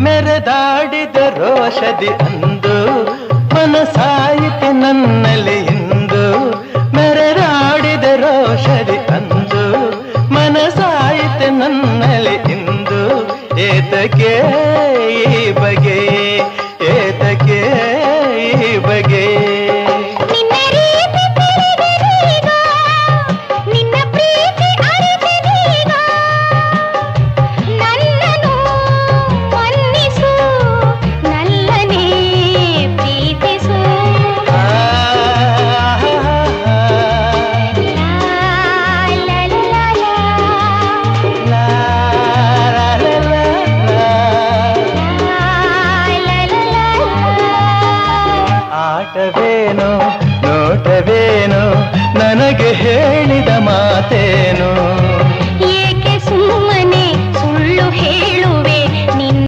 ಮೆರೆದಾಡಿದ ರೋಷದಿ ಅಂದು ಮನಸಾಯಿತು ನನ್ನಲ್ಲಿ ಇಂದು ಮೆರೆದಾಡಿದ ರೋಷದಿ ಅಂದು ಮನಸಾಯಿತು ನನ್ನಲ್ಲಿ ಇಂದು ಏತಕ್ಕೆ ಈ ಬಗೆ